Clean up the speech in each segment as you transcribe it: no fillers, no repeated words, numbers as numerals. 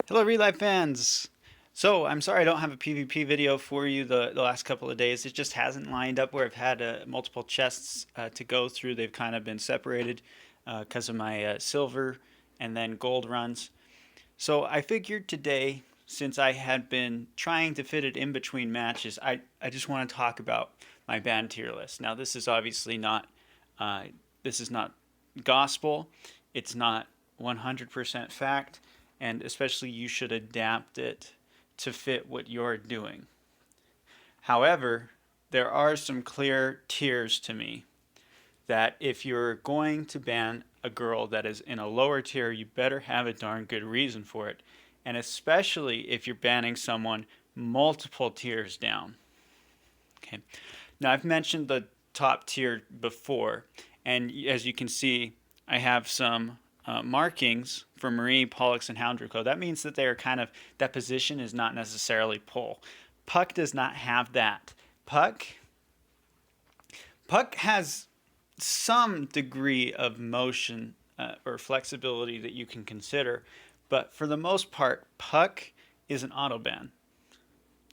Hello, ReLIVE fans! So, I'm sorry I don't have a PvP video for you the last couple of days. It just hasn't lined up where I've had multiple chests to go through. They've kind of been separated because of my silver and then gold runs. So, I figured today, since I had been trying to fit it in between matches, I just want to talk about my band tier list. Now, this is obviously not, uh, this is not gospel. It's not 100% fact, and especially you should adapt it to fit what you're doing. However, there are some clear tiers to me that if you're going to ban a girl that is in a lower tier, you better have a darn good reason for it. And especially if you're banning someone multiple tiers down. Okay. Now, I've mentioned the top tier before, and as you can see, I have some markings for Marie, Pollux, and Houndrico. That means that they are kind of, that position is not necessarily pull. Puck does not have that. Puck has some degree of motion or flexibility that you can consider, but for the most part, Puck is an auto ban.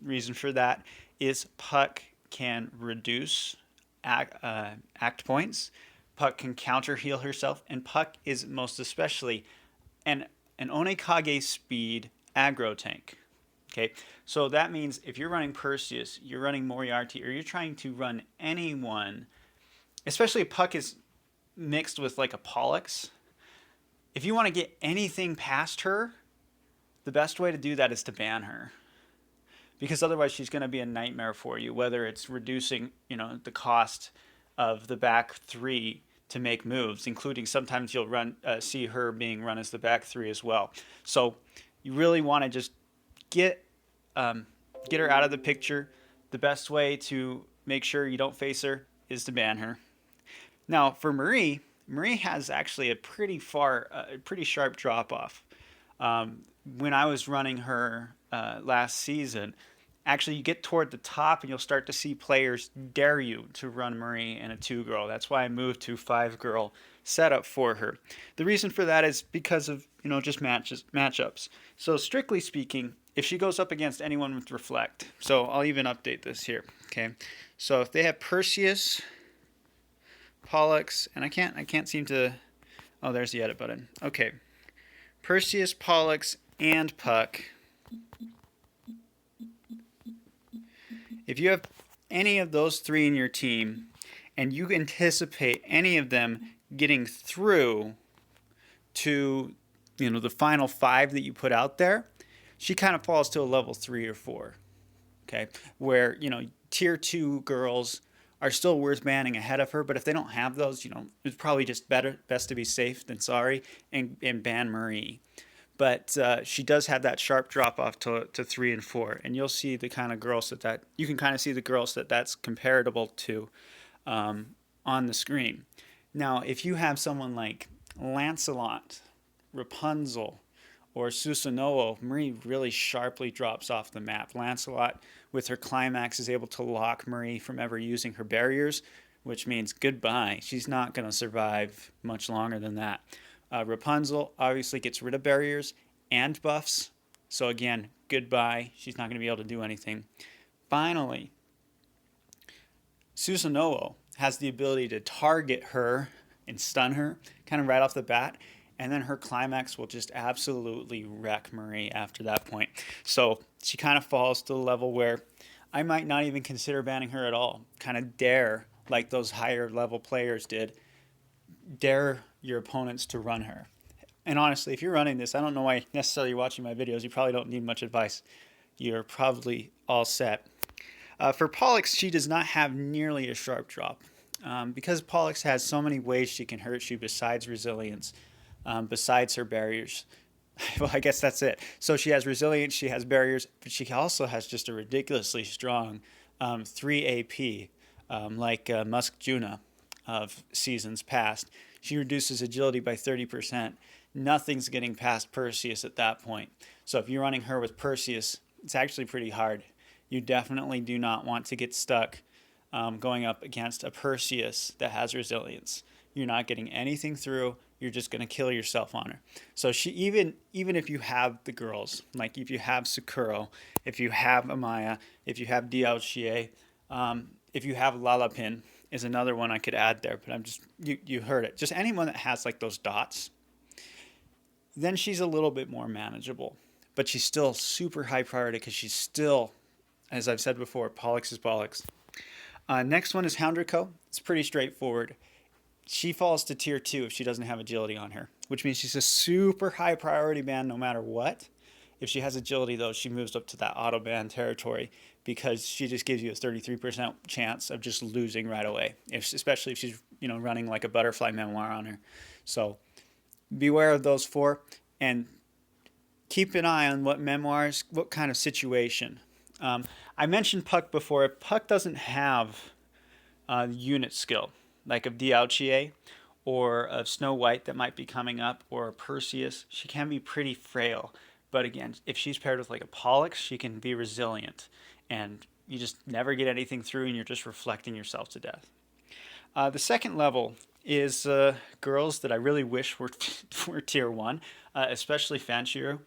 Reason for that is Puck can reduce act points. Puck can counter heal herself, and Puck is most especially an Onikage speed aggro tank. Okay, so that means if you're running Perseus, you're running Moriarty, or you're trying to run anyone, especially if Puck is mixed with like a Pollux. If you want to get anything past her, the best way to do that is to ban her, because otherwise she's going to be a nightmare for you, whether it's reducing the cost of the back three to make moves, including sometimes you'll see her being run as the back three as well. So you really want to just get get her out of the picture. The best way to make sure you don't face her is to ban her. Now for Marie has actually a pretty sharp drop off. When I was running her last season, actually you get toward the top and you'll start to see players dare you to run Marie in a 2-girl. That's why I moved to 5-girl setup for her. The reason for that is because of just matchups. So strictly speaking, if she goes up against anyone with Reflect, so I'll even update this here. Okay, so if they have Perseus, Pollux, and I can't seem to. Oh, there's the edit button. Okay, Perseus, Pollux, and Puck. If you have any of those three in your team, and you anticipate any of them getting through to the final 5 that you put out there, she kind of falls to a level 3 or 4. Okay, where tier 2 girls are still worth banning ahead of her, but if they don't have those, it's probably just best to be safe than sorry and ban Marie. But she does have that sharp drop off to 3 and 4, and you'll see the kind of girls that you can kind of see the girls that's comparable to on the screen. Now, if you have someone like Lancelot, Rapunzel, or Susanoo, Marie really sharply drops off the map. Lancelot, with her climax, is able to lock Marie from ever using her barriers, which means goodbye. She's not going to survive much longer than that. Rapunzel obviously gets rid of barriers and buffs, so again, goodbye. She's not going to be able to do anything. Finally, Susanoo has the ability to target her and stun her kind of right off the bat, and then her climax will just absolutely wreck Marie after that point. So she kind of falls to the level where I might not even consider banning her at all. Kind of dare, like those higher level players did, dare your opponents to run her. And honestly, if you're running this, I don't know why necessarily you're watching my videos. You probably don't need much advice. You're probably all set. For Pollux, she does not have nearly a sharp drop. Because Pollux has so many ways she can hurt you besides resilience, besides her barriers. Well, I guess that's it. So she has resilience, she has barriers, but she also has just a ridiculously strong 3 AP, like Musk Juna of seasons past. She reduces agility by 30%. Nothing's getting past Perseus at that point. So if you're running her with Perseus, it's actually pretty hard. You definitely do not want to get stuck going up against a Perseus that has resilience. You're not getting anything through, you're just going to kill yourself on her. So she even if you have the girls, like if you have Sakuro, if you have Amaya, if you have Diao, if you have Lalapin is another one I could add there, but I'm just you heard it. Just anyone that has like those dots, then she's a little bit more manageable. But she's still super high priority because she's still, as I've said before, Pollux is Pollux. Next one is Houndrico. It's pretty straightforward. She falls to tier 2 if she doesn't have agility on her, which means she's a super high priority ban no matter what. If she has agility, though, she moves up to that auto ban territory because she just gives you a 33% chance of just losing right away, especially if she's running like a butterfly memoir on her. So beware of those 4, and keep an eye on what memoirs, what kind of situation. I mentioned Puck before. If Puck doesn't have unit skill, like of Diao or of Snow White that might be coming up, or Perseus, she can be pretty frail. But again, if she's paired with like a Pollux, she can be resilient, and you just never get anything through, and you're just reflecting yourself to death. The second level is girls that I really wish were tier 1, especially Fanshiro.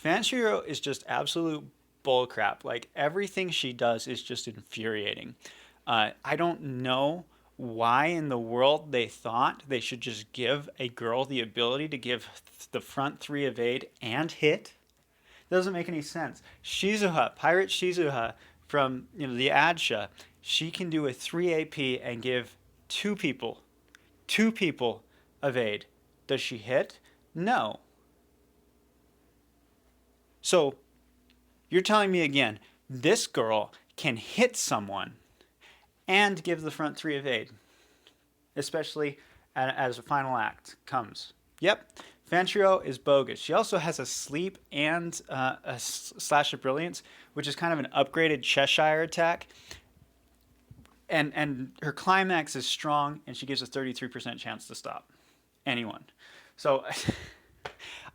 Fanshiro is just absolute bullcrap. Like, everything she does is just infuriating. I don't know why in the world they thought they should just give a girl the ability to give the front 3 evade and hit. Doesn't make any sense. Shizuha, Pirate Shizuha from the Adsha, she can do a 3 AP and give two people evade. Does she hit? No. So you're telling me again, this girl can hit someone and give the front 3 evade, especially as a final act comes. Yep, Fanshiro is bogus. She also has a sleep and a slash of brilliance, which is kind of an upgraded Cheshire attack. And her climax is strong, and she gives a 33% chance to stop anyone. So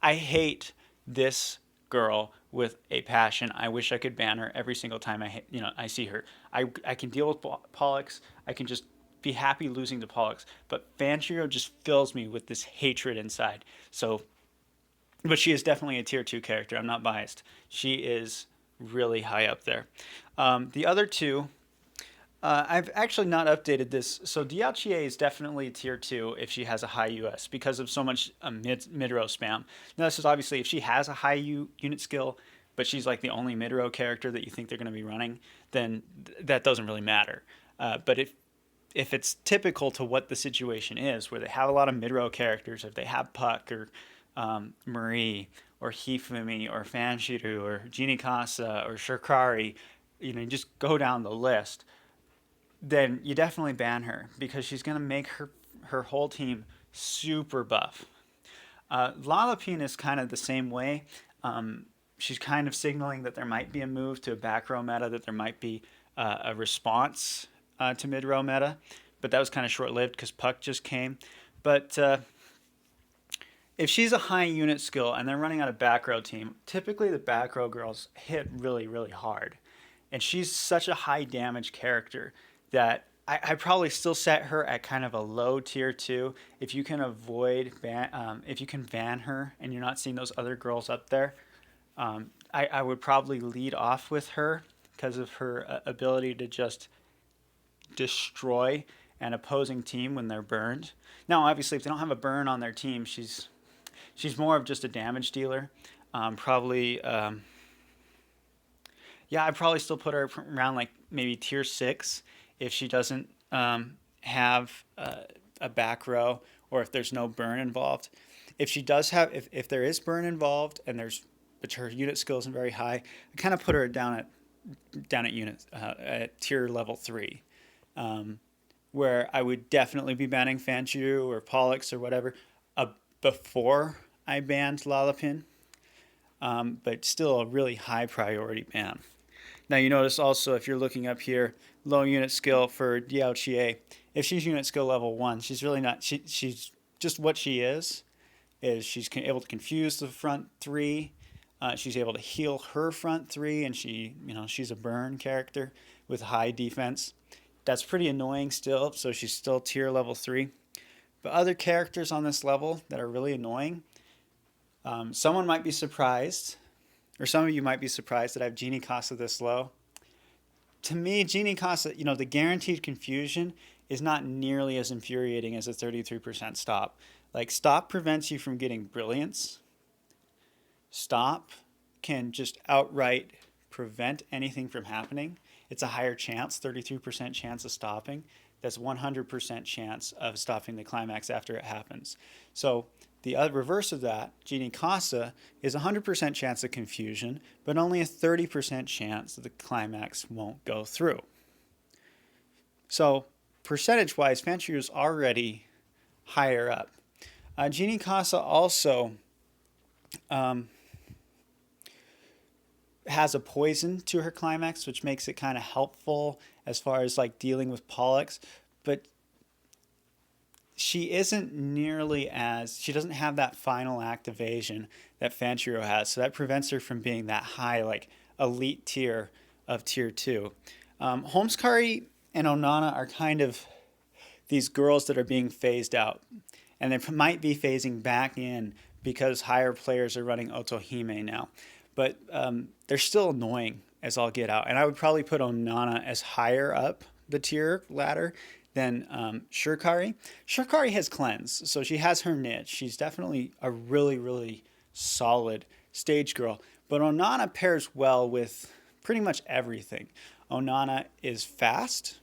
I hate this girl with a passion. I wish I could ban her every single time I see her. I can deal with Pollux. I can just be happy losing to Pollux, but Fanshiro just fills me with this hatred inside. So, but she is definitely a tier 2 character. I'm not biased. She is really high up there. The other two, I've actually not updated this. So Diao is definitely tier 2 if she has a high US because of so much mid-row spam. Now, this is obviously if she has a high unit skill, but she's like the only mid-row character that you think they're going to be running, then that doesn't really matter. But if it's typical to what the situation is, where they have a lot of mid-row characters, if they have Puck or Marie or Hifumi or Fanshiru or Genie Casa or Shirkari, you just go down the list, then you definitely ban her because she's going to make her whole team super buff. Lalapine is kind of the same way. She's kind of signaling that there might be a move to a back row meta, that there might be a response to mid row meta, but that was kind of short lived because Puck just came. But if she's a high unit skill and they're running on a back row team, typically the back row girls hit really, really hard. And she's such a high damage character that I probably still set her at kind of a low tier 2. If you can avoid, if you can ban her and you're not seeing those other girls up there, I would probably lead off with her because of her ability to just destroy an opposing team when they're burned. Now, obviously, if they don't have a burn on their team, she's more of just a damage dealer. Probably, yeah, I'd probably still put her around like maybe tier 6 if she doesn't have a back row or if there's no burn involved. If she does have, if there is burn involved and but her unit skill isn't very high, I kind of put her down at unit at tier level 3, where I would definitely be banning Fanshiru or Pollux or whatever before I banned Lalapin, but still a really high priority ban. Now you notice also if you're looking up here, low unit skill for Diao. If she's unit skill level 1, she's really not. She's just what she is she's able to confuse the front 3. She's able to heal her front 3, and she's a burn character with high defense. That's pretty annoying still. So she's still tier level 3. But other characters on this level that are really annoying, someone might be surprised, or some of you might be surprised that I have Genie Casa this low. To me, Genie Casa, the guaranteed confusion is not nearly as infuriating as a 33% stop. Like, stop prevents you from getting brilliance. Stop can just outright prevent anything from happening. It's a higher chance, 33% chance of stopping. That's 100% chance of stopping the climax after it happens. So the reverse of that, Genie Casa, is 100% chance of confusion, but only a 30% chance that the climax won't go through. So percentage-wise, Fanchirou is already higher up. Genie Casa also has a poison to her climax, which makes it kind of helpful as far as like dealing with Pollux, but she isn't nearly as, she doesn't have that final act evasion that Fanchirou has, so that prevents her from being that high, like elite tier of tier 2. Holmeskari and Onana are kind of these girls that are being phased out, and they might be phasing back in because higher players are running Otohime now. But they're still annoying as all get out. And I would probably put Onana as higher up the tier ladder than Shurikari. Shurikari has cleanse, so she has her niche. She's definitely a really, really solid stage girl. But Onana pairs well with pretty much everything. Onana is fast.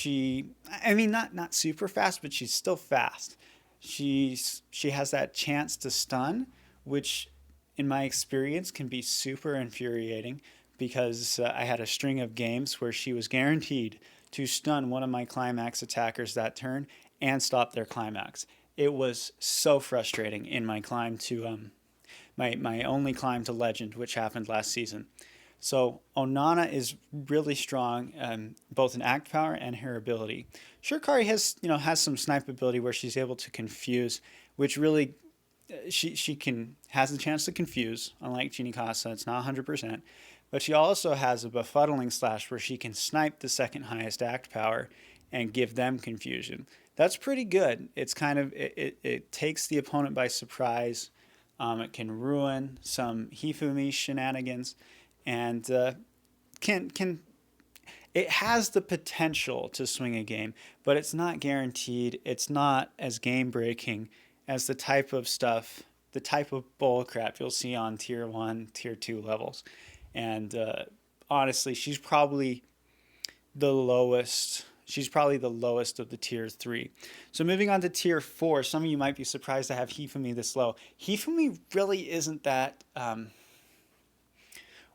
Not super fast, but she's still fast. She has that chance to stun, which in my experience can be super infuriating, because I had a string of games where she was guaranteed to stun one of my climax attackers that turn and stop their climax. It was so frustrating in my climb to my only climb to legend, which happened last season. So Onana is really strong, both in act power and her ability. Shurikari has some snipe ability where she's able to confuse, which really she has the chance to confuse. Unlike Genie Casa, it's not 100%, but she also has a befuddling slash where she can snipe the second highest act power and give them confusion. That's pretty good. It's kind of it takes the opponent by surprise. It can ruin some Hifumi shenanigans, and it has the potential to swing a game, but it's not guaranteed. It's not as game breaking as the type of stuff, the type of bullcrap you'll see on tier 1, tier 2 levels. And honestly, she's probably the lowest. She's probably the lowest of the tier 3. So moving on to tier 4, some of you might be surprised to have Hifumi this low. Hifumi really isn't that.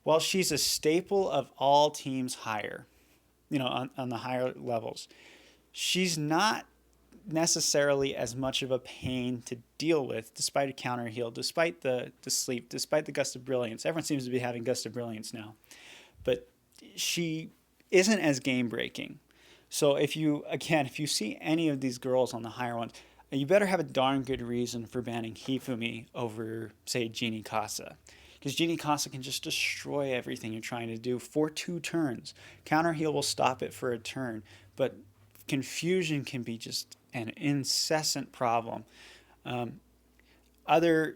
While she's a staple of all teams higher, on the higher levels, she's not necessarily as much of a pain to deal with, despite a counter heal, despite the sleep, despite the Gust of Brilliance. Everyone seems to be having Gust of Brilliance now. But she isn't as game breaking. So if you see any of these girls on the higher ones, you better have a darn good reason for banning Hifumi over, say, Genie Casa. Because Genie Casa can just destroy everything you're trying to do for 2 turns. Counter heal will stop it for a turn, but confusion can be just an incessant problem. And the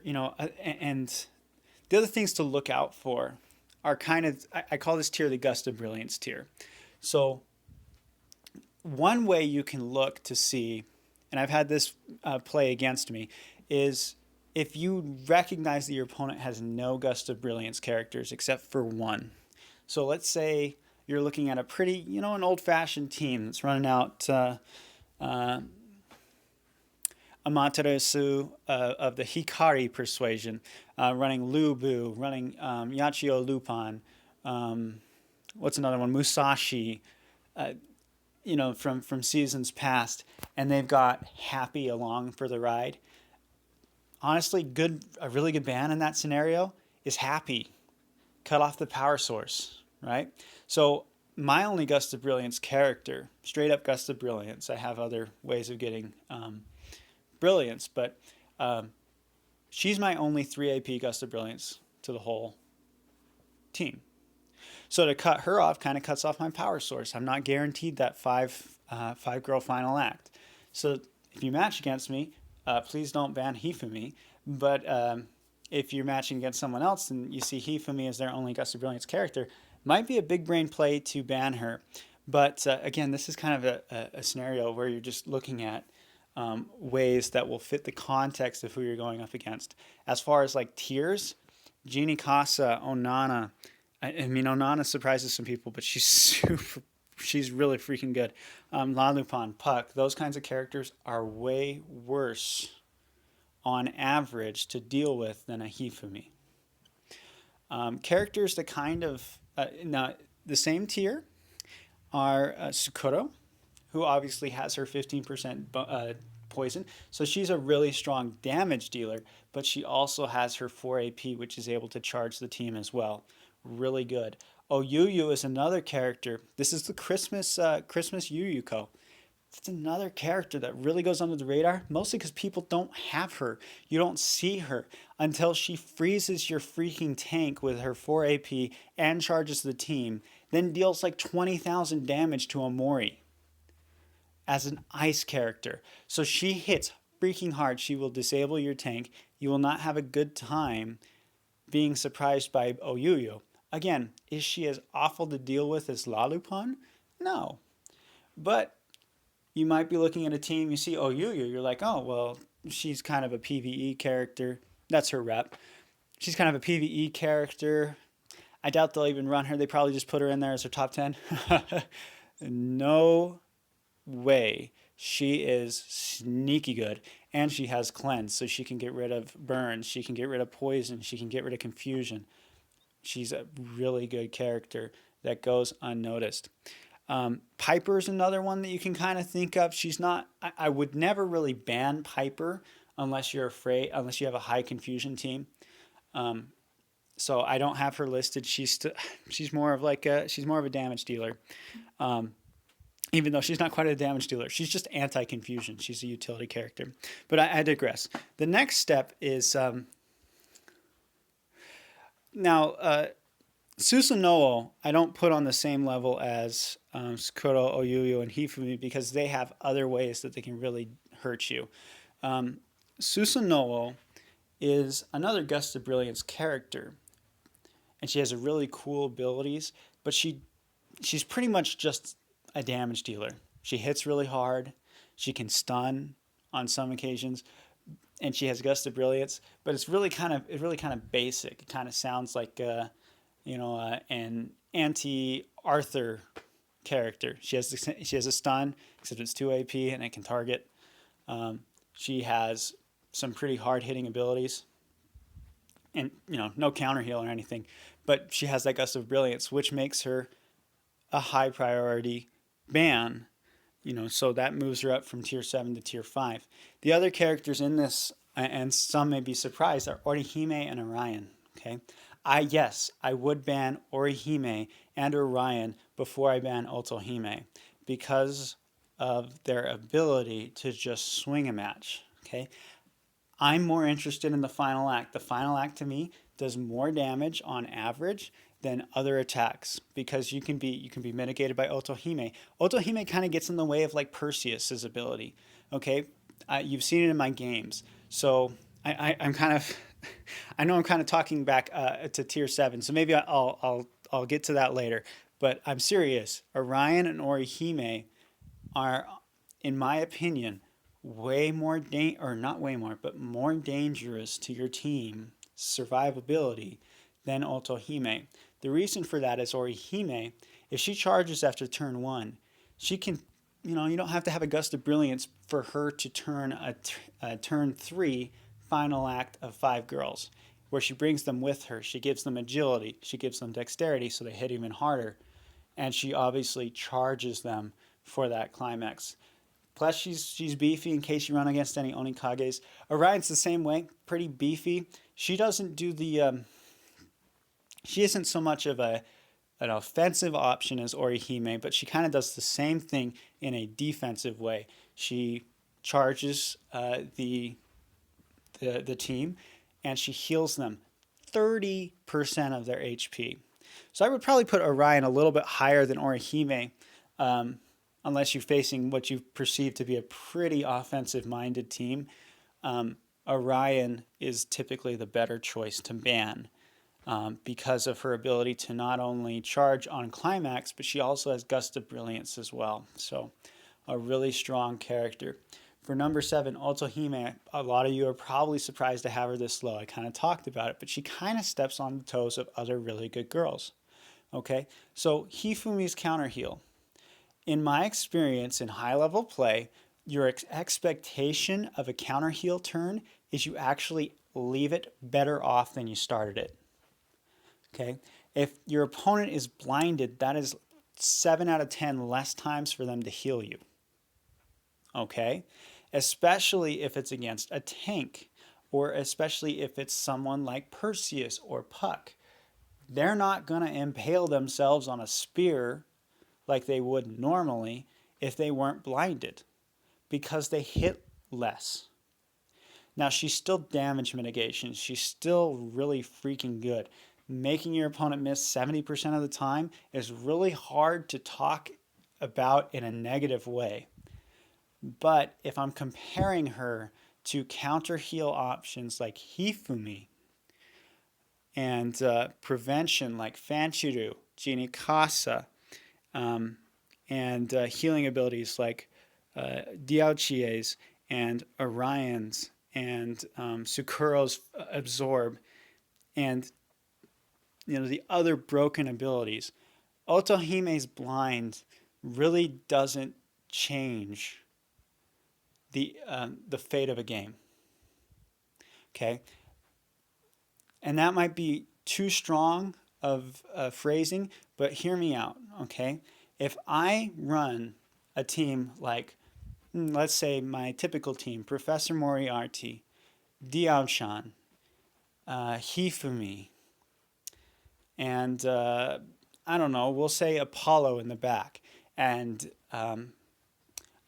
other things to look out for are kind of, I call this tier the Gust of Brilliance tier. So one way you can look to see, and I've had this play against me, is if you recognize that your opponent has no Gust of Brilliance characters except for one. So let's say you're looking at a pretty, an old-fashioned team that's running out Amaterasu of the Hikari persuasion, running Lubu, running Yachio Lupin, what's another one? Musashi, from seasons past, and they've got Happy along for the ride. Honestly, a really good ban in that scenario is Happy. Cut off the power source, right? So my only Gust of Brilliance character, straight up Gust of Brilliance. I have other ways of getting Brilliance, but she's my only 3 AP Gust of Brilliance to the whole team. So to cut her off kind of cuts off my power source. I'm not guaranteed that 5 girl final act. So if you match against me, please don't ban Hifumi. But if you're matching against someone else and you see Hifumi as their only Gust of Brilliance character, might be a big brain play to ban her. But again, this is kind of a scenario where you're just looking at ways that will fit the context of who you're going up against. As far as like tiers, Genie Casa, Onana. I mean, Onana surprises some people, but she's really freaking good. La Lupin, Puck, those kinds of characters are way worse on average to deal with than a Hifumi. Characters that kind of, now the same tier are Sukuro, who obviously has her 15% poison. So she's a really strong damage dealer, but she also has her 4 AP, which is able to charge the team as well. Really good. Oyuyu is another character. This is the Christmas Yuyuko. It's another character that really goes under the radar, mostly because people don't have her. You don't see her until she freezes your freaking tank with her 4 AP and charges the team, then deals like 20,000 damage to Omori as an ice character. So she hits freaking hard. She will disable your tank. You will not have a good time being surprised by Oyuyu. Again, is she as awful to deal with as La Lupin? No. But you might be looking at a team, you see Oyuyu, you're like, oh, well, she's kind of a PvE character. That's her rep. She's kind of a PvE character. I doubt they'll even run her. They probably just put her in there as her top 10. No way. She is sneaky good. And she has cleanse, so she can get rid of burns. She can get rid of poison. She can get rid of confusion. She's a really good character that goes unnoticed. Piper's another one that you can kind of think of. She's not, I would never really ban Piper unless you're afraid, unless you have a high confusion team. So I don't have her listed. She's more of a damage dealer. Even though she's not quite a damage dealer, she's just anti-confusion. She's a utility character. But I digress. The next step is now Susanoo I don't put on the same level as Sukuro, Oyuyu, and Hifumi because they have other ways that they can really hurt you. Susanoo is another Gust of Brilliance character, and she has a really cool abilities, but she's pretty much just a damage dealer. She hits really hard. She can stun on some occasions, and she has Gust of Brilliance. But it's really kind of basic. It kind of sounds like an anti-Arthur character. She has a stun, except it's 2 AP and it can target. She has some pretty hard hitting abilities, and no counter heal or anything. But she has that Gust of Brilliance, which makes her a high priority ban, so that moves her up from tier 7 to tier 5. The other characters in this, and some may be surprised, are Orihime and Orion. Okay, I would ban Orihime and Orion before I ban Otohime because of their ability to just swing a match. Okay, I'm more interested in the final act. The final act to me does more damage on average than other attacks because you can be mitigated by Otohime. Otohime kind of gets in the way of like Perseus's ability. Okay, you've seen it in my games, so I'm kind of I know I'm kind of talking back to tier 7, so maybe I'll get to that later. But I'm serious. Orion and Orihime are, in my opinion, way more not way more, but more dangerous to your team's survivability than Otohime. The reason for that is Orihime, if she charges after turn 1, she can, you don't have to have a Gust of Brilliance for her to turn a turn 3 final act of 5 girls, where she brings them with her. She gives them agility, she gives them dexterity, so they hit even harder, and she obviously charges them for that climax. Plus, she's beefy in case you run against any Onikages. Orion's the same way, pretty beefy. She doesn't do the she isn't so much of an offensive option as Orihime, but she kind of does the same thing in a defensive way. She charges the team, and she heals them 30% of their HP. So I would probably put Orion a little bit higher than Orihime, unless you're facing what you perceive to be a pretty offensive-minded team, Orion is typically the better choice to ban because of her ability to not only charge on climax, but she also has Gust of Brilliance as well. So a really strong character. For number 7, Otohime, a lot of you are probably surprised to have her this low. I kind of talked about it, but she kind of steps on the toes of other really good girls. Okay, so Hifumi's counter heal. In my experience in high-level play, your expectation of a counter heal turn is you actually leave it better off than you started it. Okay, if your opponent is blinded, that is 7 out of 10 less times for them to heal you. Okay, especially if it's against a tank, or especially if it's someone like Perseus or Puck. They're not going to impale themselves on a spear like they would normally if they weren't blinded, because they hit less. Now, she's still damage mitigation. She's still really freaking good. Making your opponent miss 70% of the time is really hard to talk about in a negative way. But if I'm comparing her to counter heal options like Hifumi and prevention like Fanchiru, Jinikasa, and healing abilities like Diaochie's and Orion's and Sukuro's Absorb, and the other broken abilities, Otohime's Blind really doesn't change the fate of a game. Okay, and that might be too strong of phrasing, but hear me out. Okay, if I run a team like, let's say my typical team, Professor Moriarty, Diao-chan, Hifumi, and I don't know, we'll say Apollo in the back, and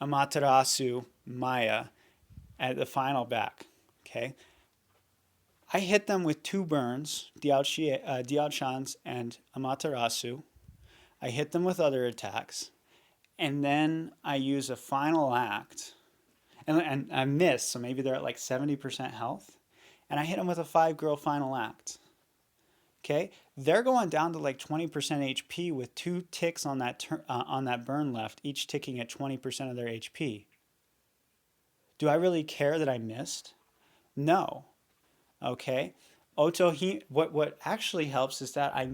Amaterasu Maya at the final back. Okay, I hit them with 2 burns, Diao-chan's and Amaterasu. I hit them with other attacks, and then I use a final act, and I miss, so maybe they're at like 70% health, and I hit them with a 5-girl final act. Okay, they're going down to like 20% HP with 2 ticks on that burn left, each ticking at 20% of their HP. Do I really care that I missed? No. Okay. What actually helps is that I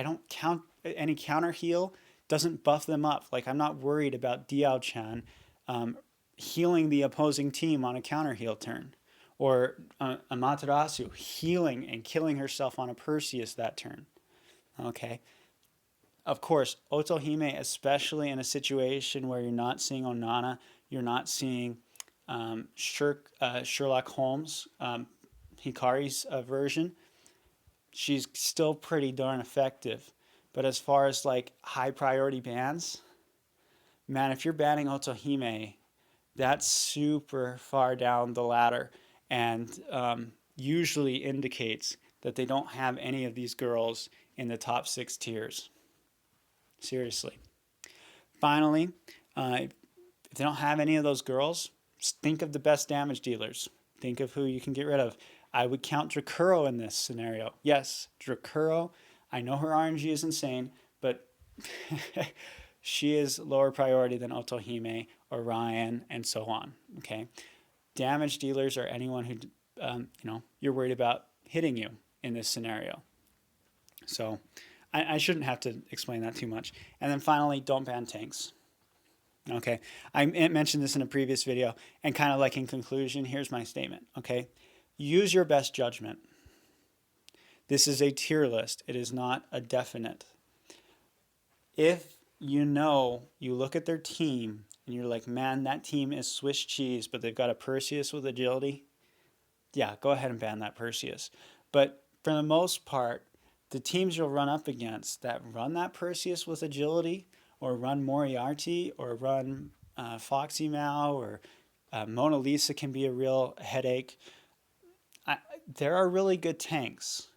don't count any counter heal, doesn't buff them up. Like, I'm not worried about Diao-chan healing the opposing team on a counter heal turn, or Amaterasu healing and killing herself on a Perseus that turn. Okay. Of course, Otohime, especially in a situation where you're not seeing Onana, you're not seeing Sherlock Holmes, Hikari's version, she's still pretty darn effective. But as far as like high priority bans, man, if you're banning Otohime, that's super far down the ladder, and usually indicates that they don't have any of these girls in the top 6 tiers. Seriously. Finally, if they don't have any of those girls, just think of the best damage dealers. Think of who you can get rid of. I would count Drakuro in this scenario. Yes, Drakuro, I know her RNG is insane, but she is lower priority than Otohime, Orion, and so on. Okay, damage dealers are anyone who you're worried about hitting you in this scenario. So I shouldn't have to explain that too much. And then finally, don't ban tanks. Okay, I mentioned this in a previous video, and kind of like in conclusion, here's my statement. Okay, use your best judgment. This is a tier list. It is not a definite. If you look at their team and you're like, man, that team is Swiss cheese, but they've got a Perseus with agility, yeah, go ahead and ban that Perseus. But for the most part, the teams you'll run up against that run that Perseus with agility, or run Moriarty, or run Foxy Mao, or Mona Lisa can be a real headache. There are really good tanks.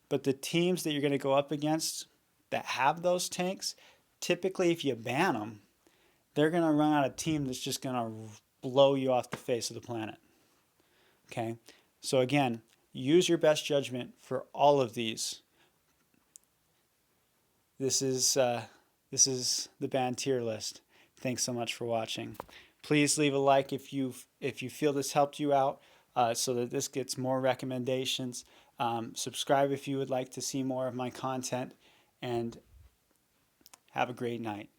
But the teams that you're going to go up against that have those tanks, typically if you ban them, they're going to run out a team that's just going to blow you off the face of the planet. Okay? So again, use your best judgment for all of these. This is the band tier list. Thanks so much for watching. Please leave a like if you feel this helped you out, so that this gets more recommendations. Subscribe if you would like to see more of my content, and have a great night.